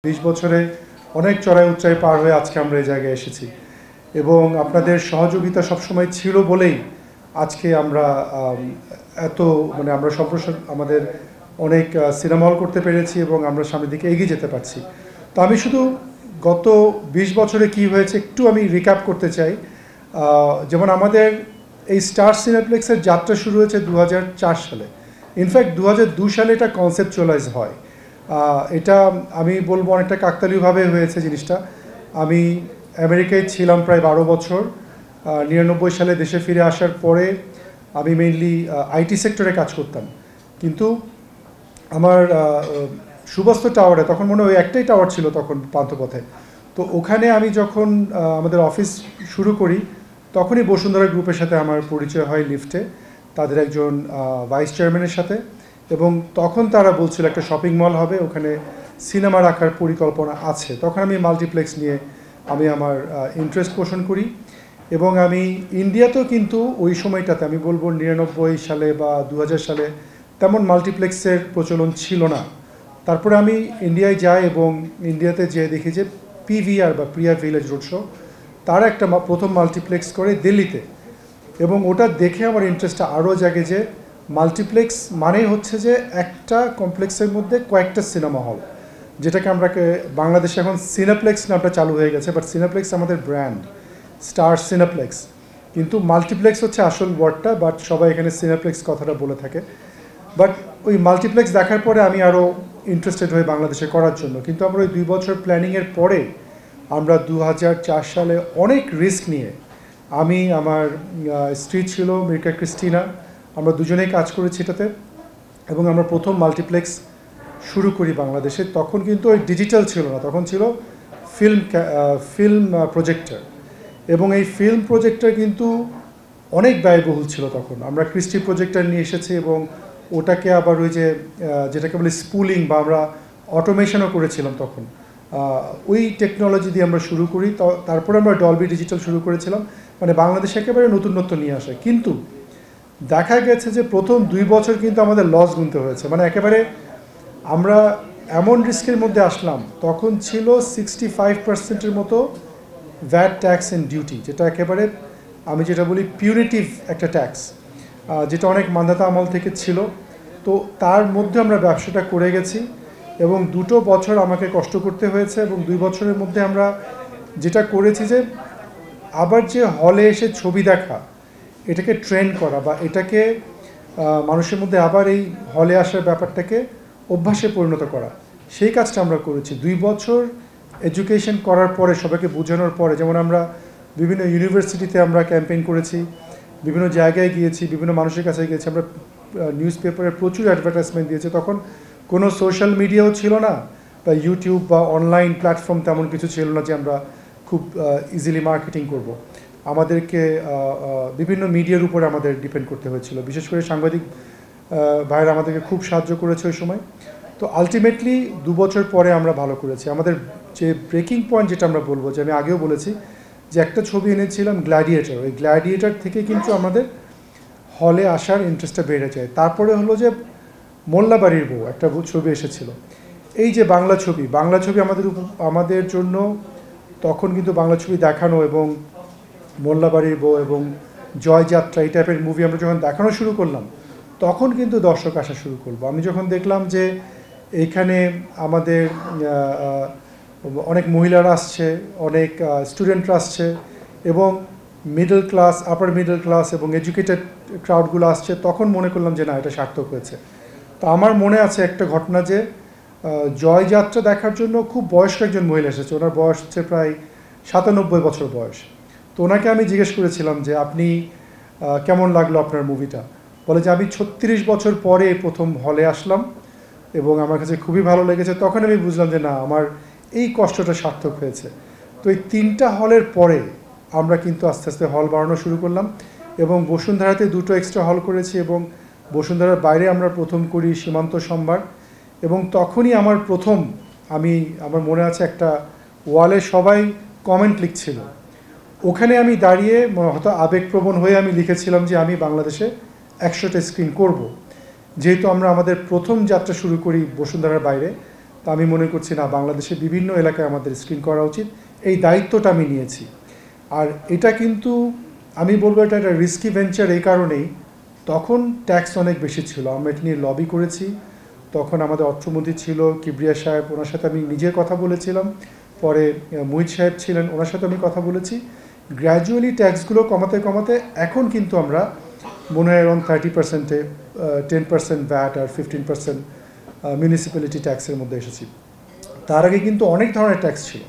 20 বছরে অনেক চড়াই উচ্চাই পার হয়ে আজকে আমরা এই জায়গায় এসেছি এবং আপনাদের সহযোগিতা সবসময় ছিল বলেই আজকে আমরা এত আমরা সম্প্রসার আমাদের অনেক সিনেমা হল করতে পেরেছি এবং আমরা সামনের দিকে এগিয়ে যেতে পারছি। তো আমি শুধু গত 20 বছরে কি হয়েছে একটু আমি রিক্যাপ করতে চাই। যেমন আমাদের এই স্টার সিনেপ্লেক্সের যাত্রা শুরু হয়েছে 2004 সালে। ইনফ্যাক্ট 2002 সালে এটা কনসেপচুয়ালাইজ হয়। এটা আমি বলবো অনেকটা কাকতালীয়ভাবে হয়েছে জিনিসটা। আমি আমেরিকায় ছিলাম প্রায় 12 বছর। 99 সালে দেশে ফিরে আসার পরে আমি মেইনলি আইটি সেক্টরে কাজ করতাম, কিন্তু আমার সুবস্ত টাওয়ারে তখন মনে হয় একটাই টাওয়ার ছিল তখন পান্থপথে। তো ওখানে আমি যখন আমাদের অফিস শুরু করি তখনই বসুন্ধরা গ্রুপের সাথে আমার পরিচয় হয় লিফটে, তাদের একজন ভাইস চেয়ারম্যানের সাথে। এবং তখন তারা বলছিল একটা শপিং মল হবে, ওখানে সিনেমা রাখার পরিকল্পনা আছে। তখন আমি মাল্টিপ্লেক্স নিয়ে আমি আমার ইন্টারেস্ট পোষণ করি এবং আমি ইন্ডিয়াতেও কিন্তু ওই সময়টাতে আমি বলবো 99 সালে বা 2000 সালে তেমন মাল্টিপ্লেক্সের প্রচলন ছিল না। তারপরে আমি ইন্ডিয়ায় যাই এবং ইন্ডিয়াতে যেয়ে দেখি যে পিভিআর বা প্রিয়া ভিলেজ রোড শো তারা একটা প্রথম মাল্টিপ্লেক্স করে দিল্লিতে, এবং ওটা দেখে আমার ইন্টারেস্টটা আরও জাগে যে মাল্টিপ্লেক্স মানেই হচ্ছে যে একটা কমপ্লেক্সের মধ্যে কয়েকটা সিনেমা হল, যেটাকে আমরা বাংলাদেশে এখন সিনেপ্লেক্স নামটা চালু হয়ে গেছে, বাট সিনেপ্লেক্স আমাদের ব্র্যান্ড, স্টার সিনেপ্লেক্স। কিন্তু মাল্টিপ্লেক্স হচ্ছে আসল ওয়ার্ডটা, বাট সবাই এখানে সিনেপ্লেক্স কথাটা বলে থাকে। বাট ওই মাল্টিপ্লেক্স দেখার পরে আমি আরও ইন্টারেস্টেড হই বাংলাদেশে করার জন্য। কিন্তু আমরা ওই 2 বছর প্ল্যানিংয়ের পরে আমরা 2004 সালে অনেক রিস্ক নিয়ে, আমি আমার স্ত্রী ছিল মির্কা ক্রিস্টিনা, আমরা দুজনেই কাজ করেছি এটাতে, এবং আমরা প্রথম মাল্টিপ্লেক্স শুরু করি বাংলাদেশে। তখন কিন্তু ওই ডিজিটাল ছিল না, তখন ছিল ফিল্ম প্রজেক্টর, এবং এই ফিল্ম প্রজেক্টর কিন্তু অনেক ব্যয়বহুল ছিল তখন। আমরা ক্রিস্টি প্রজেক্টর নিয়ে এসেছি এবং ওটাকে আবার ওই যে যেটাকে বলি স্পুলিং বা আমরা অটোমেশনও করেছিলাম তখন। ওই টেকনোলজি দিয়ে আমরা শুরু করি। তারপরে আমরা ডলবি ডিজিটাল শুরু করেছিলাম, মানে বাংলাদেশে একেবারে নতুনত্ব নিয়ে আসে। কিন্তু দেখা গেছে যে প্রথম 2 বছর কিন্তু আমাদের লস গুনতে হয়েছে, মানে একেবারে আমরা এমন রিস্কের মধ্যে আসলাম। তখন ছিল 65%-এর মতো ভ্যাট ট্যাক্স অ্যান্ড ডিউটি, যেটা একেবারে আমি যেটা বলি পিউনিটিভ একটা ট্যাক্স, যেটা অনেক মান্ধাতা আমল থেকে ছিল। তো তার মধ্যে আমরা ব্যবসাটা করে গেছি এবং 2 বছর আমাকে কষ্ট করতে হয়েছে, এবং 2 বছরের মধ্যে আমরা যেটা করেছি যে আবার যে হলে এসে ছবি দেখা, এটাকে ট্রেন্ড করা বা এটাকে মানুষের মধ্যে আবার এই হলে আসার ব্যাপারটাকে অভ্যাসে পরিণত করা, সেই কাজটা আমরা করেছি। 2 বছর এডুকেশন করার পরে, সবাইকে বোঝানোর পরে, যেমন আমরা বিভিন্ন ইউনিভার্সিটিতে আমরা ক্যাম্পেইন করেছি, বিভিন্ন জায়গায় গিয়েছি, বিভিন্ন মানুষের কাছে গিয়েছি, আমরা নিউজ পেপারে প্রচুর অ্যাডভার্টাইজমেন্ট দিয়েছি। তখন কোনো সোশ্যাল মিডিয়াও ছিল না বা ইউটিউব বা অনলাইন প্ল্যাটফর্ম তেমন কিছু ছিল না যে আমরা খুব ইজিলি মার্কেটিং করব। আমাদেরকে বিভিন্ন মিডিয়ার উপরে আমাদের ডিপেন্ড করতে হয়েছিল, বিশেষ করে সাংবাদিক ভাইরা আমাদেরকে খুব সাহায্য করেছে ওই সময়। তো আলটিমেটলি 2 বছর পরে আমরা ভালো করেছি। আমাদের যে ব্রেকিং পয়েন্ট যেটা আমরা বলবো, যে আমি আগেও বলেছি যে একটা ছবি এনেছিলাম গ্ল্যাডিয়েটর, ওই গ্ল্যাডিয়েটর থেকে কিন্তু আমাদের হলে আসার ইন্টারেস্টটা বেড়ে যায়। তারপরে হলো যে মোল্লাবাড়ির বউ একটা ছবি এসেছিল, এই যে বাংলা ছবি আমাদের জন্য তখন কিন্তু বাংলা ছবি দেখানো এবং মোল্লাবাড়ির বউ এবং জয়যাত্রা এই টাইপের মুভি আমরা যখন দেখানো শুরু করলাম, তখন কিন্তু দর্শক আসা শুরু করবো। আমি যখন দেখলাম যে এইখানে আমাদের অনেক মহিলারা আসছে, অনেক স্টুডেন্টরা আসছে, এবং মিডল ক্লাস, আপার মিডল ক্লাস এবং এডুকেটেড ক্রাউডগুলো আসছে, তখন মনে করলাম যে না, এটা সার্থক হয়েছে। তো আমার মনে আছে একটা ঘটনা, যে জয়যাত্রা দেখার জন্য খুব বয়স্ক একজন মহিলা এসেছে, ওনার বয়স হচ্ছে প্রায় 97 বছর বয়স। তো ওনাকে আমি জিজ্ঞেস করেছিলাম যে আপনি কেমন লাগলো আপনার মুভিটা? বলে যে আমি 36 বছর পরে প্রথম হলে আসলাম এবং আমার কাছে খুবই ভালো লেগেছে। তখন আমি বুঝলাম যে না, আমার এই কষ্টটা সার্থক হয়েছে। তো এই 3টা হলের পরে আমরা কিন্তু আস্তে আস্তে হল বাড়ানো শুরু করলাম, এবং বসুন্ধরাতে 2টো এক্সট্রা হল করেছি, এবং বসুন্ধরার বাইরে আমরা প্রথম করি সীমান্ত সম্ভার। এবং তখনই আমার মনে আছে একটা ওয়ালে সবাই কমেন্ট লিখছিল, ওখানে আমি দাঁড়িয়ে হয়তো আবেগপ্রবণ হয়ে আমি লিখেছিলাম যে আমি বাংলাদেশে 100টা স্ক্রিন করব। যেহেতু আমরা আমাদের প্রথম যাত্রা শুরু করি বসুন্ধরার বাইরে, তা আমি মনে করছি না, বাংলাদেশের বিভিন্ন এলাকায় আমাদের স্ক্রিন করা উচিত। এই দায়িত্বটা আমি নিয়েছি। আর এটা কিন্তু আমি বলবো এটা একটা রিস্কি ভেঞ্চার এই কারণেই, তখন ট্যাক্স অনেক বেশি ছিল, আমরা এটা নিয়ে লবি করেছি। তখন আমাদের অর্থমন্ত্রী ছিল কিবরিয়া সাহেব, ওনার সাথে আমি নিজে কথা বলেছিলাম, পরে মুহিত সাহেব ছিলেন, ওনার সাথে আমি কথা বলেছি। গ্র্যাজুয়ালি ট্যাক্সগুলো কমাতে কমাতে এখন কিন্তু আমরা মনে হয় অ্যারাউন্ড 30%-এ 10% ভ্যাট আর 15% মিউনিসিপ্যালিটি ট্যাক্সের মধ্যে এসেছি। তার আগে কিন্তু অনেক ধরনের ট্যাক্স ছিল,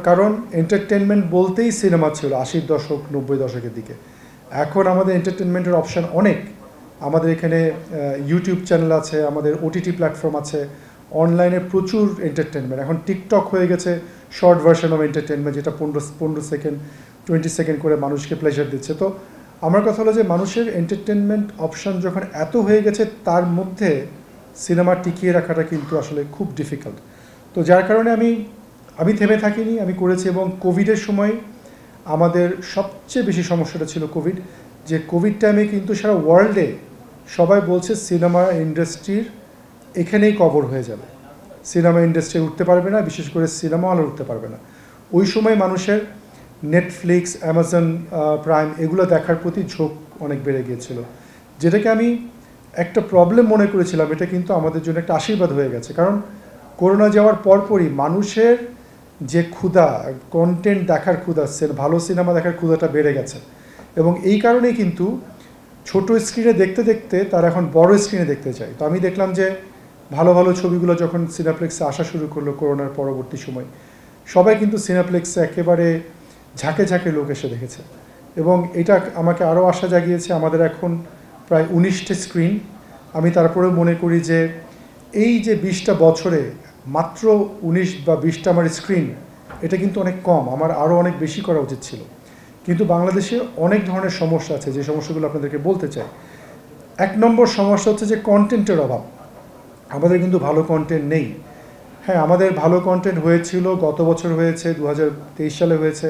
কারণ এন্টারটেনমেন্ট বলতেই সিনেমা ছিল 80-র দশক 90 দশকের দিকে। এখন আমাদের এন্টারটেনমেন্টের অপশান অনেক। আমাদের এখানে ইউটিউব চ্যানেল আছে, আমাদের ওটিটি প্ল্যাটফর্ম আছে, অনলাইনে প্রচুর এন্টারটেনমেন্ট। এখন টিকটক হয়ে গেছে শর্ট ভার্সন অফ এন্টারটেনমেন্ট, যেটা 15 সেকেন্ড 20 সেকেন্ড করে মানুষকে প্লেজার দিচ্ছে। তো আমার কথা হলো যে মানুষের এন্টারটেনমেন্ট অপশান যখন এত হয়ে গেছে, তার মধ্যে সিনেমা টিকিয়ে রাখাটা কিন্তু আসলে খুব ডিফিকাল্ট। তো যার কারণে আমি থেমে থাকিনি, আমি করেছি। এবং কোভিডের সময় আমাদের সবচেয়ে বেশি সমস্যাটা ছিল কোভিড, যে কোভিড টাইমে কিন্তু সারা ওয়ার্ল্ডে সবাই বলছে সিনেমা ইন্ডাস্ট্রির এখানেই কবর হয়ে যাবে, সিনেমা ইন্ডাস্ট্রি উঠতে পারবে না, বিশেষ করে সিনেমা হলে উঠতে পারবে না। ওই সময় মানুষের নেটফ্লিক্স, অ্যামাজন প্রাইম এগুলো দেখার প্রতি ঝোঁক অনেক বেড়ে গিয়েছিল, যেটাকে আমি একটা প্রবলেম মনে করেছিলাম। এটা কিন্তু আমাদের জন্য একটা আশীর্বাদ হয়ে গেছে, কারণ করোনা যাওয়ার পরপরই মানুষের যে ক্ষুধা, কন্টেন্ট দেখার ক্ষুধা, ভালো সিনেমা দেখার ক্ষুধাটা বেড়ে গেছে। এবং এই কারণেই কিন্তু ছোট স্ক্রিনে দেখতে দেখতে তারা এখন বড় স্ক্রিনে দেখতে চায়। তো আমি দেখলাম যে ভালো ভালো ছবিগুলো যখন সিনেপ্লেক্সে আসা শুরু করলো করোনার পরবর্তী সময়, সবাই কিন্তু সিনেপ্লেক্সে একেবারে ঝাঁকে ঝাঁকে লোক এসে দেখেছে। এবং এটা আমাকে আরও আশা জাগিয়েছে। আমাদের এখন প্রায় 19টা স্ক্রিন। আমি তারপরেও মনে করি যে এই যে 20টা বছরে মাত্র 19 বা 20টা আমার স্ক্রিন, এটা কিন্তু অনেক কম, আমার আরও অনেক বেশি করা উচিত ছিল। কিন্তু বাংলাদেশে অনেক ধরনের সমস্যা আছে, যে সমস্যাগুলো আপনাদেরকে বলতে চাই। 1 নম্বর সমস্যা হচ্ছে যে কন্টেন্টের অভাব। আমাদের কিন্তু ভালো কন্টেন্ট নেই। হ্যাঁ, আমাদের ভালো কন্টেন্ট হয়েছিল, গত বছর হয়েছে, 2023 সালে হয়েছে।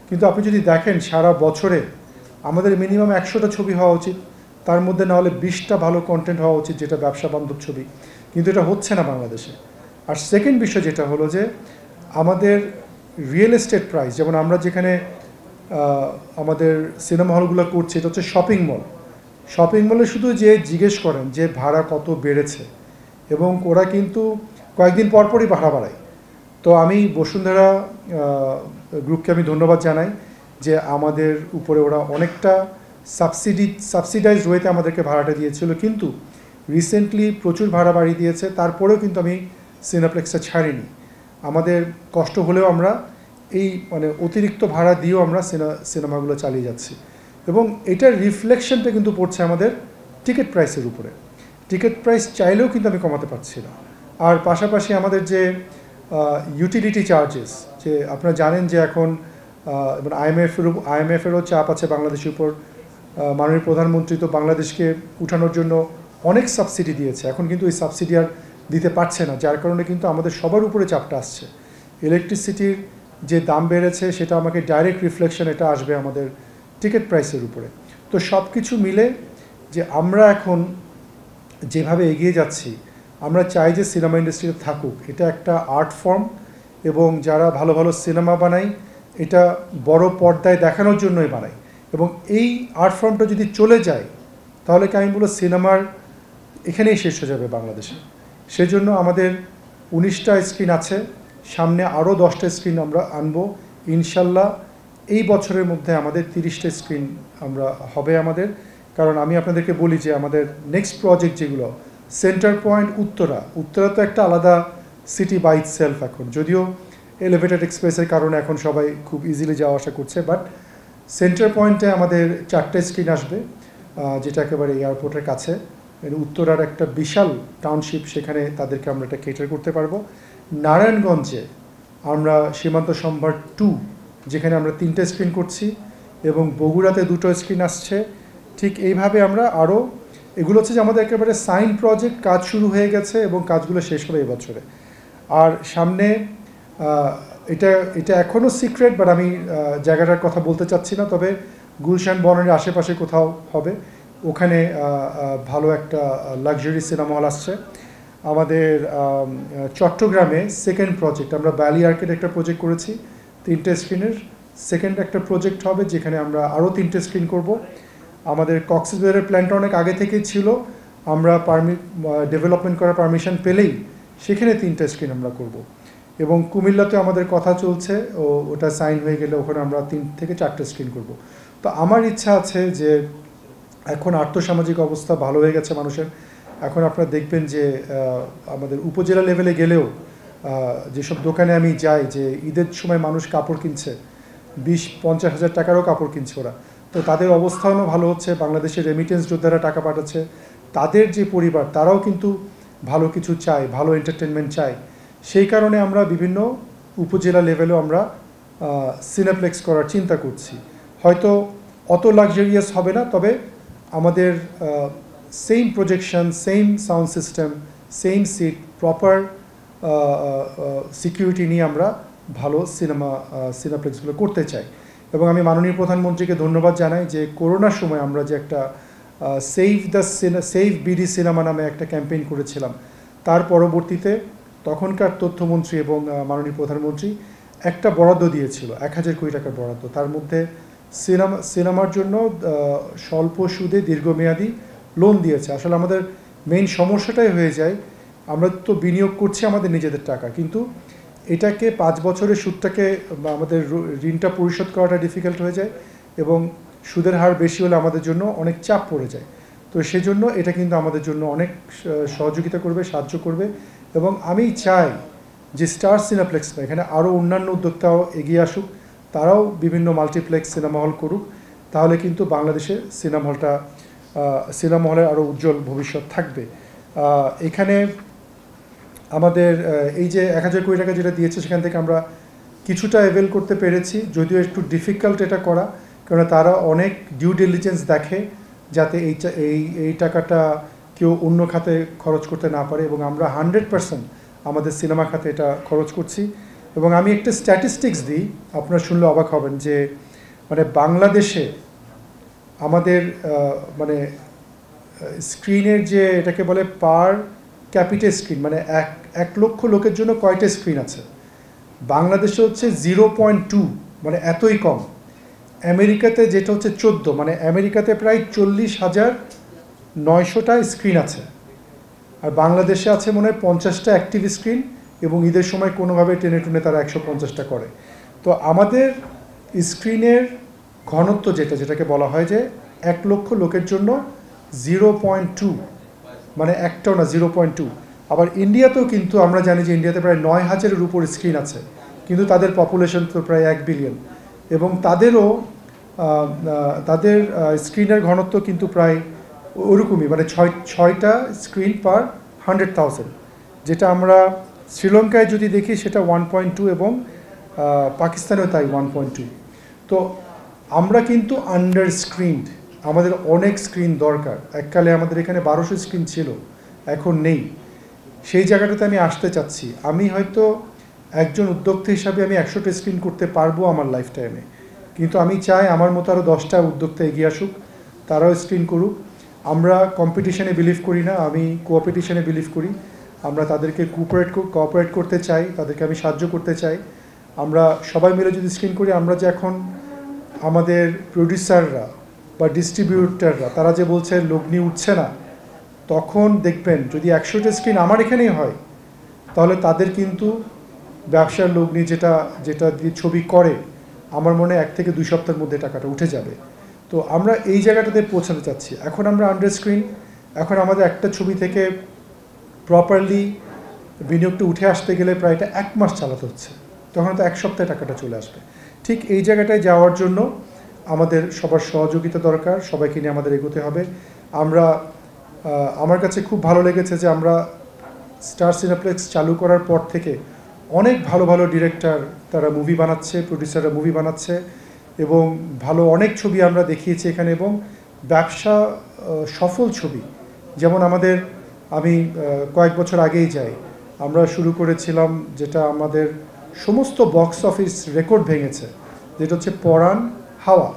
কিন্তু আপনি যদি দেখেন সারা বছরে আমাদের মিনিমাম 100টা ছবি হওয়া উচিত, তার মধ্যে না হলে 20টা ভালো কন্টেন্ট হওয়া উচিত, যেটা ব্যবসা বান্ধব ছবি। কিন্তু এটা হচ্ছে না বাংলাদেশে। আর সেকেন্ড বিষয় যেটা হলো যে আমাদের রিয়েল এস্টেট প্রাইস, যেমন আমরা যেখানে আমাদের সিনেমা হলগুলো করছি, এটা হচ্ছে শপিং মল। শপিং মলে শুধু যে জিজ্ঞেস করেন যে ভাড়া কত বেড়েছে, এবং ওরা কিন্তু কয়েকদিন পরপরই ভাড়া বাড়ায়। তো আমি বসুন্ধরা গ্রুপকে আমি ধন্যবাদ জানাই যে আমাদের উপরে ওরা অনেকটা সাবসিডাইজড ওয়েতে আমাদেরকে ভাড়াটা দিয়েছিল, কিন্তু রিসেন্টলি প্রচুর ভাড়া বাড়িয়ে দিয়েছে। তারপরেও কিন্তু আমি সিনেপ্লেক্সটা ছাড়িনি। আমাদের কষ্ট হলেও আমরা এই অতিরিক্ত ভাড়া দিয়েও আমরা সিনেমাগুলো চালিয়ে যাচ্ছি। এবং এটার রিফ্লেকশনটা কিন্তু পড়ছে আমাদের টিকিট প্রাইসের উপরে। টিকিট প্রাইস চাইলেও কিন্তু আমি কমাতে পারছি না। আর পাশাপাশি আমাদের যে ইউটিলিটি চার্জেস, যে আপনারা জানেন যে এখন আইএমএফেরও চাপ আছে বাংলাদেশের উপর। মাননীয় প্রধানমন্ত্রী তো বাংলাদেশকে উঠানোর জন্য অনেক সাবসিডি দিয়েছে, এখন কিন্তু এই সাবসিডি আর দিতে পারছে না, যার কারণে কিন্তু আমাদের সবার উপরে চাপটা আসছে। ইলেকট্রিসিটির যে দাম বেড়েছে, সেটা আমাকে ডাইরেক্ট রিফ্লেকশন এটা আসবে আমাদের টিকিট প্রাইসের উপরে। তো সব কিছু মিলে যে আমরা এখন যেভাবে এগিয়ে যাচ্ছি, আমরা চাই যে সিনেমা ইন্ডাস্ট্রিতে থাকুক। এটা একটা আর্ট ফর্ম, এবং যারা ভালো ভালো সিনেমা বানায় এটা বড় পর্দায় দেখানোর জন্যই বানায়। এবং এই আর্ট ফর্মটা যদি চলে যায়, তাহলে কি আমি বলবো সিনেমার এখানেই শেষ হয়ে যাবে বাংলাদেশে। সেজন্য আমাদের 19টা স্ক্রিন আছে, সামনে আরও 10টা স্ক্রিন আমরা আনবো ইনশাল্লাহ। এই বছরের মধ্যে আমাদের 30টা স্ক্রিন আমরা হবে আমাদের। কারণ আমি আপনাদেরকে বলি যে আমাদের নেক্সট প্রজেক্ট যেগুলো, সেন্টার পয়েন্ট উত্তরা তো একটা আলাদা সিটি বাই ইটসেলফ এখন, যদিও এলিভেটেড এক্সপ্রেসের কারণে এখন সবাই খুব ইজিলি যাওয়া আসা করছে। বাট সেন্টার পয়েন্টে আমাদের 4টে স্ক্রিন আসবে, যেটা একেবারে এয়ারপোর্টের কাছে। উত্তরার একটা বিশাল টাউনশিপ, সেখানে তাদেরকে আমরা এটা কেটার করতে পারবো। নারায়ণগঞ্জে আমরা সীমান্ত সম্ভার 2, যেখানে আমরা 3টে স্ক্রিন করছি, এবং বগুড়াতে 2টো স্ক্রিন আসছে। ঠিক এইভাবে আমরা আরও, এগুলো হচ্ছে যে আমাদের একেবারে সাইন প্রজেক্ট, কাজ শুরু হয়ে গেছে এবং কাজগুলো শেষ হবে এবছরে। আর সামনে এটা এখনও সিক্রেট, বাট আমি জায়গাটার কথা বলতে চাচ্ছি না, তবে গুলশান বনের আশেপাশে কোথাও হবে, ওখানে ভালো একটা লাক্সারি সিনেমা হল আসছে। আমাদের চট্টগ্রামে সেকেন্ড প্রজেক্ট, আমরা ভ্যালি আর্কেড একটা প্রজেক্ট করেছি 3টে স্ক্রিনের। সেকেন্ড একটা প্রজেক্ট হবে যেখানে আমরা আরও 3টে স্ক্রিন করব। আমাদের কক্সবাজারের প্ল্যানটা অনেক আগে থেকেই ছিল, আমরা ডেভেলপমেন্ট করার পারমিশন পেলেই সেখানে 3টে স্ক্রিন আমরা করব। এবং কুমিল্লাতে আমাদের কথা চলছে, ওটা সাইন হয়ে গেলে ওখানে আমরা 3 থেকে 4টে স্ক্রিন করব। তো আমার ইচ্ছা আছে যে এখন আর্থসামাজিক অবস্থা ভালো হয়ে গেছে মানুষের। এখন আপনারা দেখবেন যে আমাদের উপজেলা লেভেলে গেলেও যেসব দোকানে আমি যাই, যে ঈদের সময় মানুষ কাপড় কিনছে, 20-50 হাজার টাকারও কাপড় কিনছে ওরা। তো তাদের অবস্থানও ভালো হচ্ছে, বাংলাদেশের রেমিটেন্স যোদ্ধারা টাকা পাঠাচ্ছে, তাদের যে পরিবার তারাও কিন্তু ভালো কিছু চায়, ভালো এন্টারটেনমেন্ট চায়। সেই কারণে আমরা বিভিন্ন উপজেলা লেভেলেও আমরা সিনেপ্লেক্স করার চিন্তা করছি। হয়তো অত লাক্সারিয়াস হবে না, তবে আমাদের same projection, same sound system, same seat, proper security নিয়ে আমরা ভালো সিনেপ্লেক্সগুলো করতে চাই। এবং আমি মাননীয় প্রধানমন্ত্রীকে ধন্যবাদ জানাই যে করোনার সময় আমরা যে একটা সেভ বিডি সিনেমা নামে একটা ক্যাম্পেইন করেছিলাম, তার পরবর্তীতে তখনকার তথ্যমন্ত্রী এবং মাননীয় প্রধানমন্ত্রী একটা বরাদ্দ দিয়েছিল, 1000 কোটি টাকার বরাদ্দ। তার মধ্যে সিনেমার জন্য স্বল্প সুদে দীর্ঘমেয়াদী লোন দিয়েছে। আসলে আমাদের মেইন সমস্যাটাই হয়ে যায়, আমরা তো বিনিয়োগ করছি আমাদের নিজেদের টাকা, কিন্তু এটাকে 5 বছরের সুদটাকে আমাদের ঋণটা পরিশোধ করাটা ডিফিকাল্ট হয়ে যায় এবং সুদের হার বেশি হলে আমাদের জন্য অনেক চাপ পড়ে যায়। তো সেজন্য এটা কিন্তু আমাদের জন্য অনেক সহযোগিতা করবে, সাহায্য করবে। এবং আমি চাই যে স্টার সিনেপ্লেক্স না, এখানে আরও অন্যান্য উদ্যোক্তাও এগিয়ে আসুক, তারাও বিভিন্ন মাল্টিপ্লেক্স সিনেমা হল করুক, তাহলে কিন্তু বাংলাদেশে সিনেমা হলের আরও উজ্জ্বল ভবিষ্যৎ থাকবে। এখানে আমাদের এই যে 1000 কোটি টাকা যেটা দিয়েছে, সেখান থেকে আমরা কিছুটা অ্যাভেল করতে পেরেছি, যদিও একটু ডিফিকাল্ট এটা করা, কারণ তারা অনেক ডিউ ডিলিজেন্স দেখে যাতে এই টাকাটা কেউ অন্য খাতে খরচ করতে না পারে। এবং আমরা 100% আমাদের সিনেমা খাতে এটা খরচ করছি। এবং আমি একটা স্ট্যাটিস্টিক্স দিই, আপনারা শুনলে অবাক হবেন যে মানে বাংলাদেশে আমাদের মানে স্ক্রিনের যে এটাকে বলে পার ক্যাপিটাল স্ক্রিন, মানে 1 লক্ষ লোকের জন্য কয়টা স্ক্রিন আছে, বাংলাদেশে হচ্ছে 0.2, মানে এতই কম। আমেরিকাতে যেটা হচ্ছে 14, মানে আমেরিকাতে প্রায় 40,900টা স্ক্রিন আছে, আর বাংলাদেশে আছে মনে হয় 50টা অ্যাক্টিভ স্ক্রিন, এবং ঈদের সময় কোনোভাবে টেনে টুনে তারা 150টা করে। তো আমাদের স্ক্রিনের ঘনত্ব যেটাকে বলা হয় যে 1 লক্ষ লোকের জন্য 0.2, মানে একটাও না, 0.2। আবার ইন্ডিয়াতেও কিন্তু আমরা জানি যে ইন্ডিয়াতে প্রায় 9,000-এর উপর স্ক্রিন আছে, কিন্তু তাদের পপুলেশন তো প্রায় 1 বিলিয়ন, এবং তাদের স্ক্রিনের ঘনত্ব কিন্তু প্রায় ওরকমই, মানে 6টা স্ক্রিন পার 100,000, যেটা আমরা শ্রীলঙ্কায় যদি দেখি সেটা 1.2, এবং পাকিস্তানেও তাই 1.2। তো আমরা কিন্তু আন্ডার স্ক্রিনড, আমাদের অনেক স্ক্রিন দরকার। এককালে আমাদের এখানে 1200 স্ক্রিন ছিল, এখন নেই। সেই জায়গাটাতে আমি আসতে চাচ্ছি। আমি হয়তো একজন উদ্যোক্তা হিসাবে আমি 100টা স্ক্রিন করতে পারবো আমার লাইফ টাইমে, কিন্তু আমি চাই আমার মতো আরও 10টা উদ্যোক্তা এগিয়ে আসুক, তারাও স্ক্রিন করুক। আমরা কম্পিটিশনে বিলিভ করি না, আমি কোঅপারেটিশনে বিলিভ করি। আমরা তাদেরকে কোঅপারেট করতে চাই, তাদেরকে আমি সাহায্য করতে চাই। আমরা সবাই মিলে যদি স্ক্রিন করি, আমরা যে এখন আমাদের প্রডিউসাররা বা ডিস্ট্রিবিউটাররা তারা যে বলছে লগ্নি উঠছে না, তখন দেখবেন যদি 100টা স্ক্রিন আমার এখানেই হয়, তাহলে তাদের কিন্তু ব্যবসার লগ্নি যেটা দিয়ে ছবি করে, আমার মনে 1 থেকে 2 সপ্তাহের মধ্যে টাকাটা উঠে যাবে। তো আমরা এই জায়গাটাতে পৌঁছাতে চাচ্ছি। এখন আমরা আন্ডার স্ক্রিন, এখন আমাদের একটা ছবি থেকে প্রপারলি বিনিয়োগটা উঠে আসতে গেলে প্রায় এটা 1 মাস চালাতে হচ্ছে, তখন তো 1 সপ্তাহে টাকাটা চলে আসবে। ঠিক এই জায়গাটায় যাওয়ার জন্য আমাদের সবার সহযোগিতা দরকার, সবাইকে নিয়ে আমাদের এগোতে হবে। আমার কাছে খুব ভালো লেগেছে যে আমরা স্টার সিনেপ্লেক্স চালু করার পর থেকে অনেক ভালো ভালো ডিরেক্টর তারা মুভি বানাচ্ছে, প্রডিউসাররা মুভি বানাচ্ছে, এবং ভালো অনেক ছবি আমরা দেখিয়েছি এখানে, এবং ব্যবসা সফল ছবি। যেমন আমি কয়েক বছর আগেই যাই, আমরা শুরু করেছিলাম যেটা আমাদের সমস্ত বক্স অফিস রেকর্ড ভেঙেছে, যেটা হচ্ছে পরাণ হাওয়া।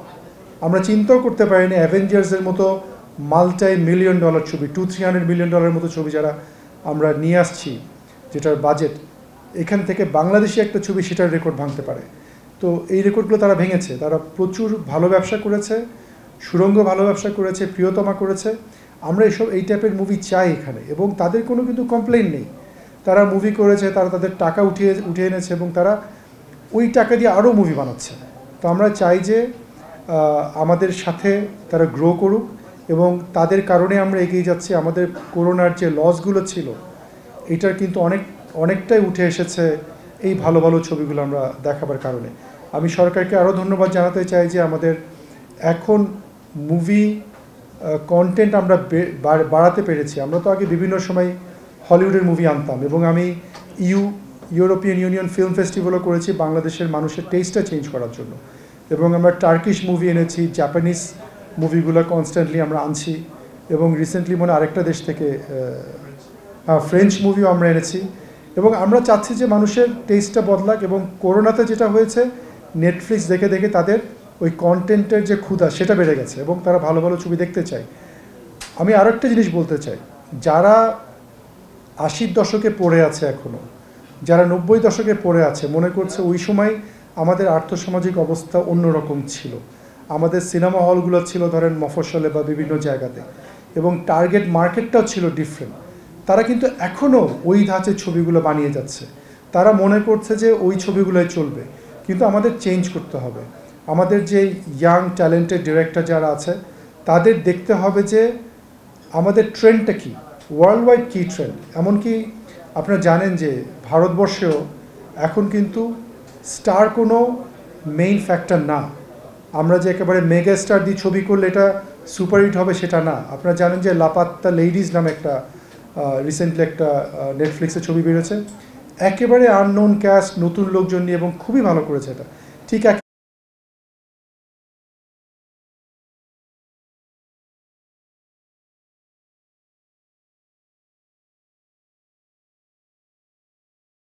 আমরা চিন্তাও করতে পারিনি অ্যাভেঞ্জার্সের মতো $multi-million ছবি, $200-300 million মতো ছবি যারা আমরা নিয়ে আসছি, যেটার বাজেট, এখান থেকে বাংলাদেশি একটা ছবি সেটার রেকর্ড ভাঙতে পারে। তো এই রেকর্ডগুলো তারা ভেঙেছে। তারা প্রচুর ভালো ব্যবসা করেছে, সুরঙ্গ ভালো ব্যবসা করেছে, প্রিয়তমা করেছে। আমরা এই টাইপের মুভি চাই এখানে, এবং তাদের কোনো কিন্তু কমপ্লেন নেই। তারা মুভি করেছে, তারা তাদের টাকা উঠিয়ে এনেছে, এবং তারা ওই টাকা দিয়ে আরও মুভি বানাচ্ছে। তো আমরা চাই যে আমাদের সাথে তারা গ্রো করুক, এবং তাদের কারণে আমরা এগিয়ে যাচ্ছি। আমাদের করোনার যে লসগুলো ছিল, এটার কিন্তু অনেকটাই উঠে এসেছে এই ভালো ভালো ছবিগুলো আমরা দেখাবার কারণে। আমি সরকারকে আরও ধন্যবাদ জানাতে চাই যে আমাদের এখন মুভি কন্টেন্ট আমরা বাড়াতে পেরেছি। আমরা তো আগে বিভিন্ন সময় হলিউডের মুভি আনতাম, এবং আমি ইউরোপিয়ান ইউনিয়ন ফিল্ম ফেস্টিভ্যালও করেছি বাংলাদেশের মানুষের টেস্টটা চেঞ্জ করার জন্য। এবং আমরা টার্কিশ মুভি এনেছি, জাপানিজ মুভিগুলো কনস্ট্যান্টলি আমরা আনছি, এবং রিসেন্টলি মনে আরেকটা দেশ থেকে ফ্রেঞ্চ মুভিও আমরা এনেছি। এবং আমরা চাচ্ছি যে মানুষের টেস্টটা বদলাক, এবং করোনাতে যেটা হয়েছে, নেটফ্লিক্স দেখে দেখে তাদের ওই কন্টেন্টের যে ক্ষুধা সেটা বেড়ে গেছে, এবং তারা ভালো ভালো ছবি দেখতে চায়। আমি আরও একটা জিনিস বলতে চাই, যারা 80-র দশকে পড়ে আছে এখনও, যারা 90 দশকে পড়ে আছে, মনে করছে ওই সময় আমাদের আর্থসামাজিক অবস্থা অন্যরকম ছিল, আমাদের সিনেমা হলগুলো ছিল ধরেন মফস্বলে বা বিভিন্ন জায়গাতে, এবং টার্গেট মার্কেটটাও ছিল ডিফারেন্ট। তারা কিন্তু এখনও ওই ধাঁচের ছবিগুলো বানিয়ে যাচ্ছে। তারা মনে করছে যে ওই ছবিগুলোই চলবে, কিন্তু আমাদের চেঞ্জ করতে হবে। আমাদের যে ইয়াং ট্যালেন্টেড ডিরেক্টর যারা আছে, তাদের দেখতে হবে যে আমাদের ট্রেন্ডটা কী, ওয়ার্ল্ড ওয়াইড কী ট্রেন্ড। এমনকি আপনারা জানেন যে ভারতবর্ষেও এখন কিন্তু স্টার কোনো মেইন ফ্যাক্টর না। আমরা যে একেবারে মেগা স্টার দিয়ে ছবি করলে এটা সুপারহিট হবে সেটা না। আপনারা জানেন যে লাপাত্তা লেডিজ নামে একটা রিসেন্টলি একটা নেটফ্লিক্সে ছবি বেরোচ্ছে, একেবারে আননোন ক্যাস্ট, নতুন লোকজন নিয়ে, এবং খুবই ভালো করেছে এটা। ঠিক